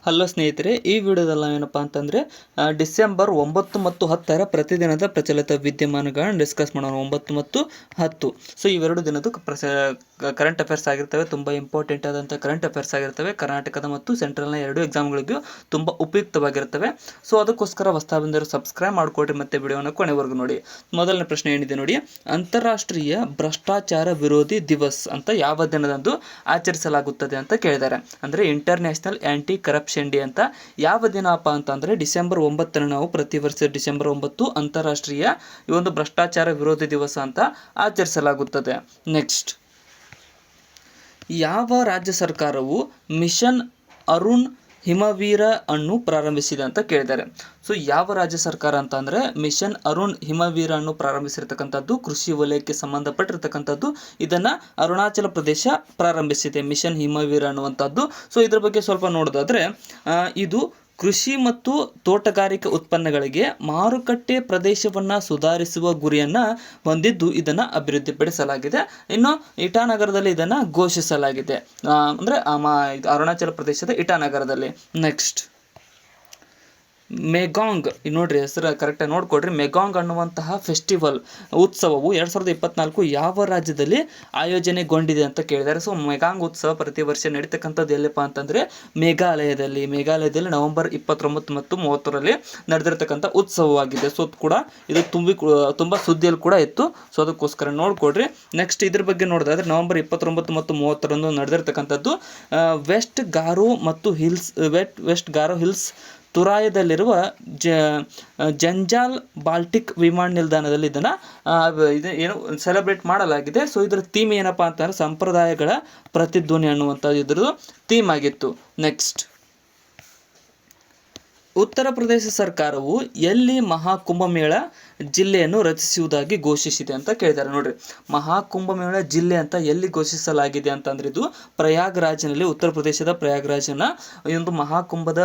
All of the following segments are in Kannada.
ಹಲೋ ಸ್ನೇಹಿತರೆ, ಈ ವಿಡಿಯೋದಲ್ಲಿ ನಾವೇನಪ್ಪ ಅಂತಂದರೆ ಡಿಸೆಂಬರ್ 9 ಮತ್ತು 10ರ ಪ್ರತಿದಿನದ ಪ್ರಚಲಿತ ವಿದ್ಯಮಾನಗಳನ್ನು ಡಿಸ್ಕಸ್ ಮಾಡೋಣ. 9 ಮತ್ತು 10. ಸೊ ಇವೆರಡು ದಿನದ ಕರೆಂಟ್ ಅಫೇರ್ಸ್ ಆಗಿರ್ತವೆ. ತುಂಬ ಇಂಪಾರ್ಟೆಂಟ್ ಆದಂಥ ಕರೆಂಟ್ ಅಫೇರ್ಸ್ ಆಗಿರ್ತವೆ. ಕರ್ನಾಟಕದ ಮತ್ತು ಸೆಂಟ್ರಲ್ನ ಎರಡು ಎಕ್ಸಾಮ್ಗಳಿಗೂ ತುಂಬ ಉಪಯುಕ್ತವಾಗಿರ್ತವೆ. ಸೊ ಅದಕ್ಕೋಸ್ಕರ ಹೊಸ ಬಂದಿರೋ ಸಬ್ಸ್ಕ್ರೈಬ್ ಮಾಡಿಕೊಡ್ರಿ ಮತ್ತು ವಿಡಿಯೋನ ಕೊನೆವರೆಗೂ ನೋಡಿ. ಮೊದಲನೇ ಪ್ರಶ್ನೆ ಏನಿದೆ ನೋಡಿ, ಅಂತಾರಾಷ್ಟ್ರೀಯ ಭ್ರಷ್ಟಾಚಾರ ವಿರೋಧಿ ದಿವಸ್ ಅಂತ ಯಾವ ದಿನದಂದು ಆಚರಿಸಲಾಗುತ್ತದೆ ಅಂತ ಕೇಳಿದ್ದಾರೆ. ಅಂದರೆ ಇಂಟರ್ನ್ಯಾಷನಲ್ ಆ್ಯಂಟಿ ಕರಪ್ಷನ್ ಡೇ ಅಂತ ಯಾವ ದಿನಪ್ಪ ಅಂತಂದರೆ ಡಿಸೆಂಬರ್ 9 ನಾವು ಪ್ರತಿ ವರ್ಷ ಡಿಸೆಂಬರ್ 9 ಅಂತಾರಾಷ್ಟ್ರೀಯ ಈ ಒಂದು ಭ್ರಷ್ಟಾಚಾರ ವಿರೋಧಿ ದಿವಸ ಅಂತ ಆಚರಿಸಲಾಗುತ್ತದೆ. ನೆಕ್ಸ್ಟ್, ಯಾವ ರಾಜ್ಯ ಸರ್ಕಾರವು ಮಿಷನ್ ಅರುಣ್ ಹಿಮವೀರ ಅನ್ನು ಪ್ರಾರಂಭಿಸಿದೆ ಅಂತ ಕೇಳಿದ್ದಾರೆ. ಸೊ ಯಾವ ರಾಜ್ಯ ಸರ್ಕಾರ ಅಂತ ಅಂದರೆ ಮಿಷನ್ ಅರುಣ್ ಹಿಮವೀರ ಅನ್ನು ಪ್ರಾರಂಭಿಸಿರ್ತಕ್ಕಂಥದ್ದು ಕೃಷಿ ವಲಯಕ್ಕೆ ಸಂಬಂಧಪಟ್ಟಿರ್ತಕ್ಕಂಥದ್ದು. ಇದನ್ನು ಅರುಣಾಚಲ ಪ್ರದೇಶ ಪ್ರಾರಂಭಿಸಿದೆ, ಮಿಷನ್ ಹಿಮವೀರ ಅನ್ನುವಂಥದ್ದು. ಸೊ ಇದ್ರ ಬಗ್ಗೆ ಸ್ವಲ್ಪ ನೋಡೋದಾದರೆ ಇದು ಕೃಷಿ ಮತ್ತು ತೋಟಗಾರಿಕೆ ಉತ್ಪನ್ನಗಳಿಗೆ ಮಾರುಕಟ್ಟೆ ಪ್ರದೇಶವನ್ನು ಸುಧಾರಿಸುವ ಗುರಿಯನ್ನು ಹೊಂದಿದ್ದು ಇದನ್ನು ಅಭಿವೃದ್ಧಿಪಡಿಸಲಾಗಿದೆ. ಇನ್ನು ಇಟಾನಗರದಲ್ಲಿ ಇದನ್ನು ಘೋಷಿಸಲಾಗಿದೆ, ಅಂದರೆ ಅರುಣಾಚಲ ಪ್ರದೇಶದ ಇಟಾನಗರದಲ್ಲಿ. ನೆಕ್ಸ್ಟ್, ಮೆಗಾಂಗ್, ನೋಡ್ರಿ ಹೆಸರು ಕರೆಕ್ಟಾಗಿ ನೋಡ್ಕೊಡ್ರಿ. ಮೆಗಾಂಗ್ ಅನ್ನುವಂತಹ ಫೆಸ್ಟಿವಲ್ ಉತ್ಸವವು 2024 ಯಾವ ರಾಜ್ಯದಲ್ಲಿ ಆಯೋಜನೆಗೊಂಡಿದೆ ಅಂತ ಕೇಳಿದ್ದಾರೆ. ಸೊ ಮೆಗಾಂಗ್ ಉತ್ಸವ ಪ್ರತಿ ವರ್ಷ ನಡೀತಕ್ಕಂಥದ್ದು ಎಲ್ಲಿಪ್ಪ ಅಂತಂದರೆ ಮೇಘಾಲಯದಲ್ಲಿ ನವೆಂಬರ್ 29 ಮತ್ತು 30ರಲ್ಲಿ ನಡೆದಿರ್ತಕ್ಕಂಥ ಉತ್ಸವವಾಗಿದೆ. ಸೊ ಕೂಡ ಇದು ತುಂಬ ಸುದ್ದಿಯಲ್ಲಿ ಕೂಡ ಇತ್ತು. ಸೊ ಅದಕ್ಕೋಸ್ಕರ ನೋಡ್ಕೊಡ್ರಿ. ನೆಕ್ಸ್ಟ್ ಇದ್ರ ಬಗ್ಗೆ ನೋಡೋದಾದ್ರೆ ನವೆಂಬರ್ 29 ಮತ್ತು 30ರಂದು ನಡೆದಿರ್ತಕ್ಕಂಥದ್ದು ವೆಸ್ಟ್ ಗಾರೋ ಹಿಲ್ಸ್ ತುರಾಯದಲ್ಲಿರುವ ಜಂಜಾಲ್ ಬಾಲ್ಟಿಕ್ ವಿಮಾನ ನಿಲ್ದಾಣದಲ್ಲಿ ಇದನ್ನು ಏನು ಸೆಲೆಬ್ರೇಟ್ ಮಾಡಲಾಗಿದೆ. ಸೊ ಇದರ ಥೀಮ್ ಏನಪ್ಪ ಅಂತಂದರೆ ಸಂಪ್ರದಾಯಗಳ ಪ್ರತಿಧ್ವನಿ ಅನ್ನುವಂಥದ್ದು ಇದ್ರದ್ದು ಥೀಮ್ ಆಗಿತ್ತು. ನೆಕ್ಸ್ಟ್, ಉತ್ತರ ಪ್ರದೇಶ ಸರ್ಕಾರವು ಎಲ್ಲಿ ಮಹಾಕುಂಭಮೇಳ ಜಿಲ್ಲೆಯನ್ನು ರಚಿಸುವುದಾಗಿ ಘೋಷಿಸಿದೆ ಅಂತ ಕೇಳಿದ್ದಾರೆ. ನೋಡ್ರಿ, ಮಹಾಕುಂಭಮೇಳ ಜಿಲ್ಲೆ ಅಂತ ಎಲ್ಲಿ ಘೋಷಿಸಲಾಗಿದೆ ಅಂತಂದ್ರೆ ಇದು ಪ್ರಯಾಗ್ರಾಜ್ನಲ್ಲಿ, ಉತ್ತರ ಪ್ರದೇಶದ ಪ್ರಯಾಗ್ರಾಜನ್ನ ಈ ಒಂದು ಮಹಾಕುಂಭದ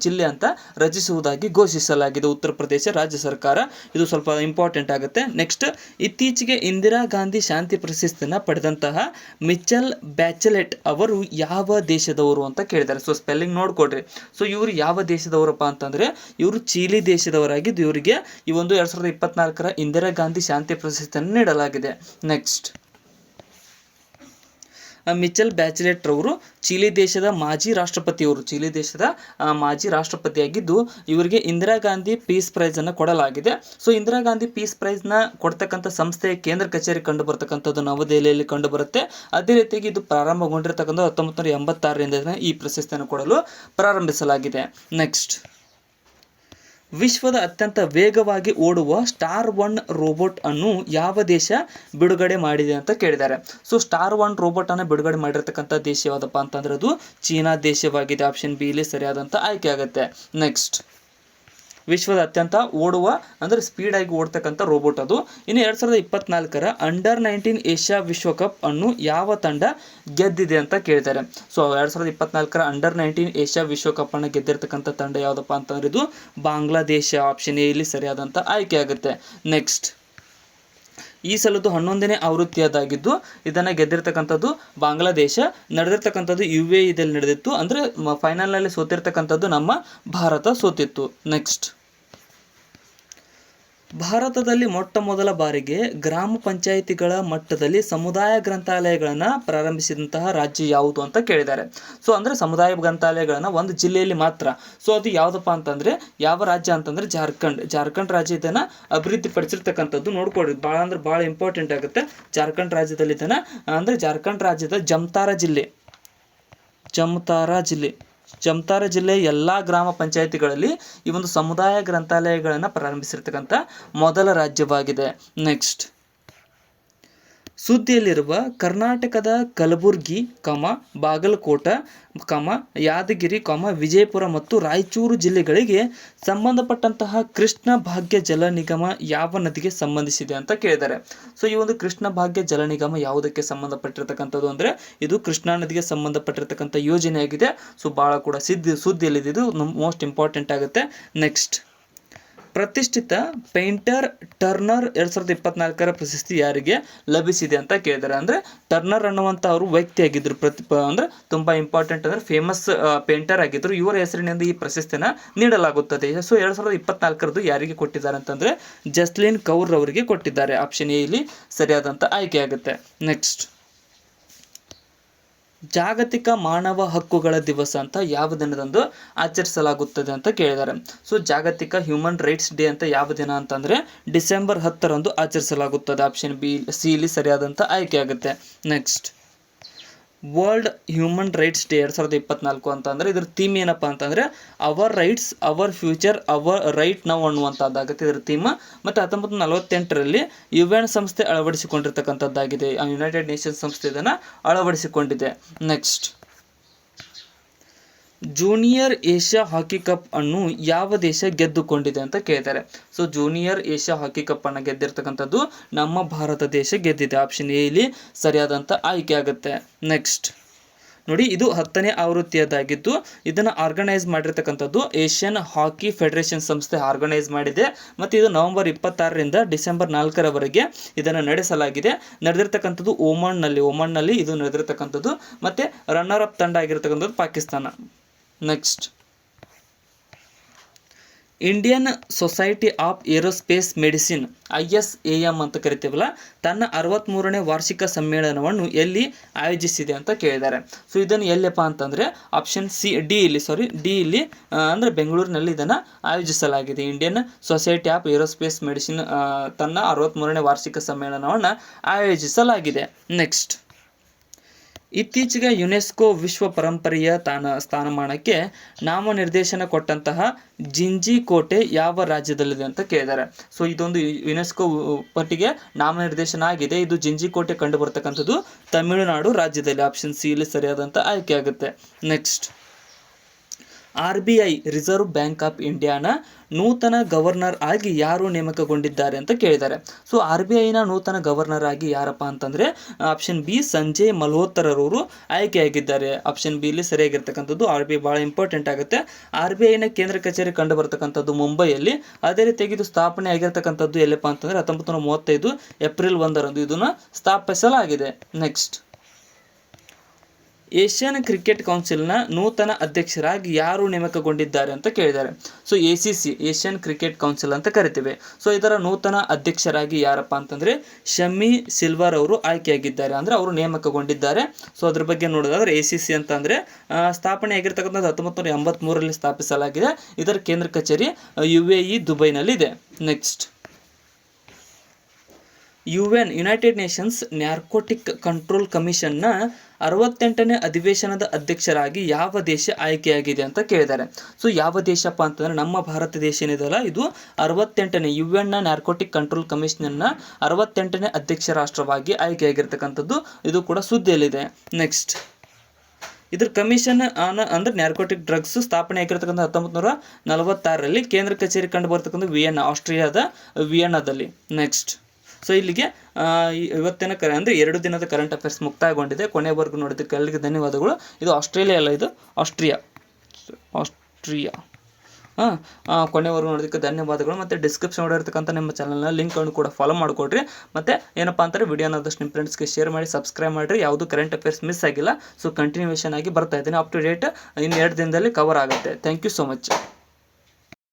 ಜಿಲ್ಲೆ ಅಂತ ರಚಿಸುವುದಾಗಿ ಘೋಷಿಸಲಾಗಿದೆ ಉತ್ತರ ಪ್ರದೇಶ ರಾಜ್ಯ ಸರ್ಕಾರ. ಇದು ಸ್ವಲ್ಪ ಇಂಪಾರ್ಟೆಂಟ್ ಆಗುತ್ತೆ. ನೆಕ್ಸ್ಟ್, ಇತ್ತೀಚೆಗೆ ಇಂದಿರಾ ಗಾಂಧಿ ಶಾಂತಿ ಪ್ರಶಸ್ತಿಯನ್ನು ಪಡೆದಂತಹ ಮಿಚೆಲ್ ಬ್ಯಾಚೆಲೆಟ್ ಅವರು ಯಾವ ದೇಶದವರು ಅಂತ ಕೇಳಿದ್ದಾರೆ. ಸೊ ಸ್ಪೆಲ್ಲಿಂಗ್ ನೋಡ್ಕೊಡ್ರಿ. ಸೊ ಇವರು ಯಾವ ದೇಶದವರು ಅಂತಂದ್ರೆ ಇವರು ಚೀಲಿ ದೇಶದವರಾಗಿದ್ದು ಇವರಿಗೆ ಈ ಒಂದು 2024ರ ಇಂದಿರಾ ಗಾಂಧಿ ಶಾಂತಿ ಪ್ರಶಸ್ತಿಯನ್ನು ನೀಡಲಾಗಿದೆ. ನೆಕ್ಸ್ಟ್, ಮಿಚೆಲ್ ಬ್ಯಾಚೆಲೆಟ್ ರವರು ಚೀಲಿ ದೇಶದ ಮಾಜಿ ರಾಷ್ಟ್ರಪತಿಯಾಗಿದ್ದು ಇವರಿಗೆ ಇಂದಿರಾ ಗಾಂಧಿ ಪೀಸ್ ಪ್ರೈಸ್ ಅನ್ನು ಕೊಡಲಾಗಿದೆ. So Indira Gandhi peace prize ನ ಕೊಡ್ತಕ್ಕಂಥ ಸಂಸ್ಥೆಯ ಕೇಂದ್ರ ಕಚೇರಿ ಕಂಡು ಬರ್ತಕ್ಕಂಥದ್ದು ನವದೆಹಲಿಯಲ್ಲಿ ಕಂಡು ಬರುತ್ತೆ. ಅದೇ ರೀತಿಯಾಗಿ ಇದು ಪ್ರಾರಂಭಗೊಂಡಿರ್ತಕ್ಕಂಥ 1986ರಿಂದ ಈ ಪ್ರಶಸ್ತಿಯನ್ನು ಕೊಡಲು ಪ್ರಾರಂಭಿಸಲಾಗಿದೆ. ನೆಕ್ಸ್ಟ್, ವಿಶ್ವದ ಅತ್ಯಂತ ವೇಗವಾಗಿ ಓಡುವ ಸ್ಟಾರ್ 1 ರೋಬೋಟ್ ಅನ್ನು ಯಾವ ದೇಶ ಬಿಡುಗಡೆ ಮಾಡಿದೆ ಅಂತ ಕೇಳಿದ್ದಾರೆ. ಸೊ ಸ್ಟಾರ್ 1 ರೋಬೋಟ್ ಅನ್ನು ಬಿಡುಗಡೆ ಮಾಡಿರ್ತಕ್ಕಂಥ ದೇಶ ಯಾವುದಪ್ಪ ಅಂತಂದ್ರೆ ಅದು ಚೀನಾ ದೇಶವಾಗಿದೆ. ಆಪ್ಷನ್ ಬಿ ಇಲ್ಲಿ ಸರಿಯಾದಂಥ ಆಯ್ಕೆ ಆಗುತ್ತೆ. ನೆಕ್ಸ್ಟ್, ವಿಶ್ವದ ಅತ್ಯಂತ ಓಡುವ ಅಂದರೆ ಸ್ಪೀಡಾಗಿ ಓಡ್ತಕ್ಕಂಥ ರೋಬೋಟ್ ಅದು. ಇನ್ನು 2024ರ ಅಂಡರ್-19 ಏಷ್ಯಾ ವಿಶ್ವಕಪ್ ಅನ್ನು ಯಾವ ತಂಡ ಗೆದ್ದಿದೆ ಅಂತ ಕೇಳಿದ್ದಾರೆ. ಸೊ 2024ರ ಅಂಡರ್-19 ಏಷ್ಯಾ ವಿಶ್ವಕಪ್ ಅನ್ನು ಗೆದ್ದಿರ್ತಕ್ಕಂಥ ತಂಡ ಯಾವುದಪ್ಪ ಅಂತಂದ್ರೆ ಇದು ಬಾಂಗ್ಲಾದೇಶ. ಆಪ್ಷನ್ ಎ ಇಲ್ಲಿ ಸರಿಯಾದಂಥ ಆಯ್ಕೆ ಆಗುತ್ತೆ. ನೆಕ್ಸ್ಟ್, ಈ ಸಲದ್ದು 11ನೇ ಆವೃತ್ತಿಯಾದಾಗಿದ್ದು ಇದನ್ನು ಗೆದ್ದಿರ್ತಕ್ಕಂಥದ್ದು ಬಾಂಗ್ಲಾದೇಶ. ನಡೆದಿರ್ತಕ್ಕಂಥದ್ದು UAEದಲ್ಲಿ ನಡೆದಿತ್ತು. ಅಂದರೆ ಫೈನಲ್ನಲ್ಲಿ ಸೋತಿರ್ತಕ್ಕಂಥದ್ದು ನಮ್ಮ ಭಾರತ ಸೋತಿತ್ತು. ನೆಕ್ಸ್ಟ್, ಭಾರತದಲ್ಲಿ ಮೊಟ್ಟ ಮೊದಲ ಬಾರಿಗೆ ಗ್ರಾಮ ಪಂಚಾಯಿತಿಗಳ ಮಟ್ಟದಲ್ಲಿ ಸಮುದಾಯ ಗ್ರಂಥಾಲಯಗಳನ್ನು ಪ್ರಾರಂಭಿಸಿದಂತಹ ರಾಜ್ಯ ಯಾವುದು ಅಂತ ಕೇಳಿದ್ದಾರೆ. ಸೊ ಅಂದರೆ ಸಮುದಾಯ ಗ್ರಂಥಾಲಯಗಳನ್ನು ಒಂದು ಜಿಲ್ಲೆಯಲ್ಲಿ ಮಾತ್ರ. ಸೊ ಅದು ಯಾವುದಪ್ಪ ಅಂತಂದರೆ ಯಾವ ರಾಜ್ಯ ಅಂತಂದರೆ ಜಾರ್ಖಂಡ್ ರಾಜ್ಯ ಇದನ್ನು ಅಭಿವೃದ್ಧಿಪಡಿಸಿರ್ತಕ್ಕಂಥದ್ದು. ನೋಡ್ಕೊಡ್ರಿ, ಭಾಳ ಇಂಪಾರ್ಟೆಂಟ್ ಆಗುತ್ತೆ. ಜಾರ್ಖಂಡ್ ರಾಜ್ಯದಲ್ಲಿ ಇದನ್ನು ಅಂದರೆ ಜಾರ್ಖಂಡ್ ರಾಜ್ಯದ ಜಮ್ತಾರಾ ಜಿಲ್ಲೆ ಎಲ್ಲ ಗ್ರಾಮ ಪಂಚಾಯಿತಿಗಳಲ್ಲಿ ಈ ಒಂದು ಸಮುದಾಯ ಗ್ರಂಥಾಲಯಗಳನ್ನು ಪ್ರಾರಂಭಿಸಿರ್ತಕ್ಕಂಥ ಮೊದಲ ರಾಜ್ಯವಾಗಿದೆ. ನೆಕ್ಸ್ಟ್, ಸುದ್ದಿಯಲ್ಲಿರುವ ಕರ್ನಾಟಕದ ಕಲಬುರ್ಗಿ, ಬಾಗಲಕೋಟ, ಯಾದಗಿರಿ, ವಿಜಯಪುರ ಮತ್ತು ರಾಯಚೂರು ಜಿಲ್ಲೆಗಳಿಗೆ ಸಂಬಂಧಪಟ್ಟಂತಹ ಕೃಷ್ಣ ಭಾಗ್ಯ ಜಲ ನಿಗಮ ಯಾವ ನದಿಗೆ ಸಂಬಂಧಿಸಿದೆ ಅಂತ ಕೇಳಿದ್ದಾರೆ. ಸೊ ಈ ಒಂದು ಕೃಷ್ಣ ಭಾಗ್ಯ ಜಲ ನಿಗಮ ಯಾವುದಕ್ಕೆ ಸಂಬಂಧಪಟ್ಟಿರ್ತಕ್ಕಂಥದ್ದು ಅಂದರೆ ಇದು ಕೃಷ್ಣಾ ನದಿಗೆ ಸಂಬಂಧಪಟ್ಟಿರ್ತಕ್ಕಂಥ ಯೋಜನೆಯಾಗಿದೆ. ಸೊ ಭಾಳ ಕೂಡ ಸುದ್ದಿಯಲ್ಲಿದ್ದು ಮೋಸ್ಟ್ ಇಂಪಾರ್ಟೆಂಟ್ ಆಗುತ್ತೆ. ನೆಕ್ಸ್ಟ್, ಪ್ರತಿಷ್ಠಿತ ಪೇಂಟರ್ ಟರ್ನರ್ 2024 ಪ್ರಶಸ್ತಿ ಯಾರಿಗೆ ಲಭಿಸಿದೆ ಅಂತ ಕೇಳಿದ್ದಾರೆ. ಅಂದರೆ ಟರ್ನರ್ ಅನ್ನುವಂಥ ಅವರು ವ್ಯಕ್ತಿ ಆಗಿದ್ರು, ಅಂದರೆ ತುಂಬ ಇಂಪಾರ್ಟೆಂಟ್ ಅಂದರೆ ಫೇಮಸ್ ಪೇಂಟರ್ ಆಗಿದ್ರು. ಇವರ ಹೆಸರಿನಿಂದ ಈ ಪ್ರಶಸ್ತಿಯನ್ನು ನೀಡಲಾಗುತ್ತದೆ. ಸೊ 2024 ಯಾರಿಗೆ ಕೊಟ್ಟಿದ್ದಾರೆ ಅಂತಂದರೆ ಜಸ್ಲಿನ್ ಕೌರ್ ಅವರಿಗೆ ಕೊಟ್ಟಿದ್ದಾರೆ. ಆಪ್ಷನ್ ಎ ಇಲ್ಲಿ ಸರಿಯಾದಂಥ ಆಯ್ಕೆ ಆಗುತ್ತೆ. ನೆಕ್ಸ್ಟ್, ಜಾಗತಿಕ ಮಾನವ ಹಕ್ಕುಗಳ ದಿವಸ ಅಂತ ಯಾವ ದಿನದಂದು ಆಚರಿಸಲಾಗುತ್ತದೆ ಅಂತ ಕೇಳಿದ್ದಾರೆ. ಸೊ ಜಾಗತಿಕ ಹ್ಯೂಮನ್ ರೈಟ್ಸ್ ಡೇ ಅಂತ ಯಾವ ದಿನ ಅಂತಂದರೆ ಡಿಸೆಂಬರ್ 10ರಂದು ಆಚರಿಸಲಾಗುತ್ತದೆ. ಆಪ್ಷನ್ ಸಿ ಇಲ್ಲಿ ಸರಿಯಾದಂಥ ಆಯ್ಕೆ ಆಗುತ್ತೆ. Next, world human rights day 2024 ಅಂತಂದರೆ ಇದ್ರ ಥೀಮ್ ಏನಪ್ಪ ಅಂತಂದರೆ our rights our future our right now ಅನ್ನುವಂಥದ್ದಾಗುತ್ತೆ ಇದರ ಥೀಮ್. ಮತ್ತು 1948ರಲ್ಲಿ UN ಸಂಸ್ಥೆ ಅಳವಡಿಸಿಕೊಂಡಿರ್ತಕ್ಕಂಥದ್ದಾಗಿದೆ. ಯುನೈಟೆಡ್ ನೇಷನ್ಸ್ ಸಂಸ್ಥೆ ಇದನ್ನು ಅಳವಡಿಸಿಕೊಂಡಿದೆ. Next, junior Asia hockey cup ಅನ್ನು ಯಾವ ದೇಶ ಗೆದ್ದುಕೊಂಡಿದೆ ಅಂತ ಕೇಳ್ತಾರೆ. So junior Asia hockey cup ಅನ್ನು ಗೆದ್ದಿರ್ತಕ್ಕಂಥದ್ದು ನಮ್ಮ ಭಾರತ ದೇಶ ಗೆದ್ದಿದೆ. ಆಪ್ಷನ್ ಎ ಇಲ್ಲಿ ಸರಿಯಾದಂಥ ಆಯ್ಕೆ ಆಗುತ್ತೆ. ನೆಕ್ಸ್ಟ್ ನೋಡಿ, ಇದು 10ನೇ ಆವೃತ್ತಿಯದಾಗಿದ್ದು ಇದನ್ನು ಆರ್ಗನೈಸ್ ಮಾಡಿರ್ತಕ್ಕಂಥದ್ದು ಏಷ್ಯನ್ ಹಾಕಿ ಫೆಡರೇಷನ್ ಸಂಸ್ಥೆ ಆರ್ಗನೈಸ್ ಮಾಡಿದೆ. ಮತ್ತು ಇದು ನವೆಂಬರ್ 26ರಿಂದ ಡಿಸೆಂಬರ್ 4ರವರೆಗೆ ಇದನ್ನು ನಡೆದಿರ್ತಕ್ಕಂಥದ್ದು ಓಮನ್ನಲ್ಲಿ ಇದು ನಡೆದಿರ್ತಕ್ಕಂಥದ್ದು. ಮತ್ತು ರನ್ನರ್ ಅಪ್ ತಂಡ ಆಗಿರ್ತಕ್ಕಂಥದ್ದು Pakistan. Next, Indian society of aerospace medicine ISAM ಅಂತ ಕರಿತೀವಲ್ಲ, ತನ್ನ 63ನೇ ವಾರ್ಷಿಕ ಸಮ್ಮೇಳನವನ್ನು ಎಲ್ಲಿ ಆಯೋಜಿಸಿದೆ ಅಂತ ಕೇಳಿದ್ದಾರೆ. ಸೊ ಇದನ್ನು ಎಲ್ಲಪ್ಪ ಅಂತಂದರೆ ಆಪ್ಷನ್ ಡಿ ಇಲ್ಲಿ ಅಂದರೆ ಬೆಂಗಳೂರಿನಲ್ಲಿ ಇದನ್ನು ಆಯೋಜಿಸಲಾಗಿದೆ. Indian society of aerospace medicine ತನ್ನ 63ನೇ ವಾರ್ಷಿಕ ಸಮ್ಮೇಳನವನ್ನು ಆಯೋಜಿಸಲಾಗಿದೆ. ನೆಕ್ಸ್ಟ್, ಇತ್ತೀಚೆಗೆ ಯುನೆಸ್ಕೋ ವಿಶ್ವ ಪರಂಪರೆಯ ಸ್ಥಾನಮಾನಕ್ಕೆ ನಾಮನಿರ್ದೇಶನ ಕೊಟ್ಟಂತಹ ಜಿಂಜಿ ಕೋಟೆ ಯಾವ ರಾಜ್ಯದಲ್ಲಿದೆ ಅಂತ ಕೇಳಿದ್ದಾರೆ. ಸೊ ಇದೊಂದು ಯುನೆಸ್ಕೋ ಪಟ್ಟಿಗೆ ನಾಮನಿರ್ದೇಶನ ಆಗಿದೆ. ಇದು ಜಿಂಜಿ ಕೋಟೆ ಕಂಡು ಬರ್ತಕ್ಕಂಥದ್ದು ತಮಿಳುನಾಡು ರಾಜ್ಯದಲ್ಲಿ. ಆಪ್ಷನ್ ಸಿ ಇಲ್ಲಿ ಸರಿಯಾದಂಥ ಆಯ್ಕೆ ಆಗುತ್ತೆ. Next, RBI reserve bank of ಇಂಡಿಯಾನ ನೂತನ ಗವರ್ನರ್ ಆಗಿ ಯಾರು ನೇಮಕಗೊಂಡಿದ್ದಾರೆ ಅಂತ ಕೇಳಿದ್ದಾರೆ. ಸೊ RBIನ ನೂತನ ಗವರ್ನರ್ ಆಗಿ ಯಾರಪ್ಪ ಅಂತಂದರೆ ಆಪ್ಷನ್ ಬಿ ಸಂಜಯ್ ಮಲ್ಹೋತ್ರರವರು ಆಯ್ಕೆಯಾಗಿದ್ದಾರೆ. ಆಪ್ಷನ್ ಬಿ ಇಲ್ಲಿ ಸರಿಯಾಗಿರ್ತಕ್ಕಂಥದ್ದು. RBI ಭಾಳ ಇಂಪಾರ್ಟೆಂಟ್ ಆಗುತ್ತೆ. RBIನ ಕೇಂದ್ರ ಕಚೇರಿ ಕಂಡು ಬರ್ತಕ್ಕಂಥದ್ದು ಮುಂಬೈಯಲ್ಲಿ. ಅದೇ ರೀತಿಯಾಗಿ ಇದು ಸ್ಥಾಪನೆ ಆಗಿರ್ತಕ್ಕಂಥದ್ದು ಎಲ್ಲಪ್ಪ ಅಂತಂದರೆ 1935 ಏಪ್ರಿಲ್ 1ರಂದು ಇದನ್ನು ಸ್ಥಾಪಿಸಲಾಗಿದೆ. ನೆಕ್ಸ್ಟ್, ಏಷ್ಯನ್ ಕ್ರಿಕೆಟ್ ಕೌನ್ಸಿಲ್ನ ನೂತನ ಅಧ್ಯಕ್ಷರಾಗಿ ಯಾರು ನೇಮಕಗೊಂಡಿದ್ದಾರೆ ಅಂತ ಕೇಳಿದ್ದಾರೆ. So ACC Asian cricket council ಅಂತ ಕರಿತೀವಿ. ಸೊ ಇದರ ನೂತನ ಅಧ್ಯಕ್ಷರಾಗಿ ಯಾರಪ್ಪ ಅಂತಂದರೆ ಶಮ್ಮಿ ಸಿಲ್ವರ್ ಅವರು ಆಯ್ಕೆಯಾಗಿದ್ದಾರೆ, ಅಂದರೆ ಅವರು ನೇಮಕಗೊಂಡಿದ್ದಾರೆ. ಸೊ ಅದ್ರ ಬಗ್ಗೆ ನೋಡೋದಾದ್ರೆ ACC ಅಂತ ಅಂದರೆ ಸ್ಥಾಪನೆ ಆಗಿರ್ತಕ್ಕಂಥದ್ದು 1983ರಲ್ಲಿ ಸ್ಥಾಪಿಸಲಾಗಿದೆ. ಇದರ ಕೇಂದ್ರ ಕಚೇರಿ UAE ದುಬೈನಲ್ಲಿದೆ. Next, united nations narcotic control ಕಮಿಷನ್ನ 68ನೇ ಅಧಿವೇಶನದ ಅಧ್ಯಕ್ಷರಾಗಿ ಯಾವ ದೇಶ ಆಯ್ಕೆಯಾಗಿದೆ ಅಂತ ಕೇಳಿದ್ದಾರೆ. ಸೊ ಯಾವ ದೇಶಪ್ಪ ಅಂತಂದರೆ ನಮ್ಮ ಭಾರತ ದೇಶ ಏನಿದೆಯಲ್ಲ, ಇದು 68ನೇ UN ನ್ಯಾರ್ಕೋಟಿಕ್ ಕಂಟ್ರೋಲ್ ಕಮಿಷನ್ನ 68ನೇ ಅಧ್ಯಕ್ಷ ರಾಷ್ಟ್ರವಾಗಿ ಆಯ್ಕೆಯಾಗಿರ್ತಕ್ಕಂಥದ್ದು. ಇದು ಕೂಡ ಸುದ್ದಿಯಲ್ಲಿದೆ. ನೆಕ್ಸ್ಟ್, ಇದ್ರ ಕಮಿಷನ್ ಅಂದರೆ ನ್ಯಾರ್ಕೋಟಿಕ್ ಡ್ರಗ್ಸ್ ಸ್ಥಾಪನೆ ಆಗಿರ್ತಕ್ಕಂಥ 1946ರಲ್ಲಿ ಕೇಂದ್ರ ಕಚೇರಿ ಕಂಡು ಬರ್ತಕ್ಕಂಥ ಆಸ್ಟ್ರಿಯಾದ ವಿಯೆನ್ನಾದಲ್ಲಿ. ನೆಕ್ಸ್ಟ್, ಸೊ ಇಲ್ಲಿಗೆ ಇವತ್ತಿನ ಅಂದರೆ 2 ದಿನದ ಕರೆಂಟ್ ಅಫೇರ್ಸ್ ಮುಕ್ತಾಯಗೊಂಡಿದೆ. ಕೊನೆವರೆಗೂ ನೋಡೋದಕ್ಕೆ ಎಲ್ಲರಿಗೂ ಧನ್ಯವಾದಗಳು. ಇದು ಆಸ್ಟ್ರೇಲಿಯಾ ಅಲ್ಲ, ಇದು ಆಸ್ಟ್ರಿಯಾ. ಕೊನೆವರೆಗೂ ನೋಡೋದಕ್ಕೆ ಧನ್ಯವಾದಗಳು. ಮತ್ತು ಡಿಸ್ಕ್ರಿಪ್ಷನ್ ಇರತಕ್ಕಂಥ ನಿಮ್ಮ ಚಾನಲ್ನ ಲಿಂಕನ್ನು ಕೂಡ ಫಾಲೋ ಮಾಡಿಕೊಡ್ರಿ. ಮತ್ತು ಏನಪ್ಪ ಅಂತಾರೆ, ವಿಡಿಯೋನಾದಷ್ಟು ನಿಮ್ಮ ಫ್ರೆಂಡ್ಸ್ಗೆ ಶೇರ್ ಮಾಡಿ, ಸಬ್ಸ್ಕ್ರೈಬ್ ಮಾಡಿರಿ. ಯಾವುದು ಕರೆಂಟ್ ಅಫೇರ್ಸ್ ಮಿಸ್ ಆಗಿಲ್ಲ. ಸೊ ಕಂಟಿನ್ಯೂಷನ್ ಆಗಿ ಬರ್ತಾ ಇದ್ದೀನಿ. ಅಪ್ ಟು ಡೇಟ್ ಇನ್ನು 2 ದಿನದಲ್ಲಿ ಕವರ್ ಆಗುತ್ತೆ. Thank you so much.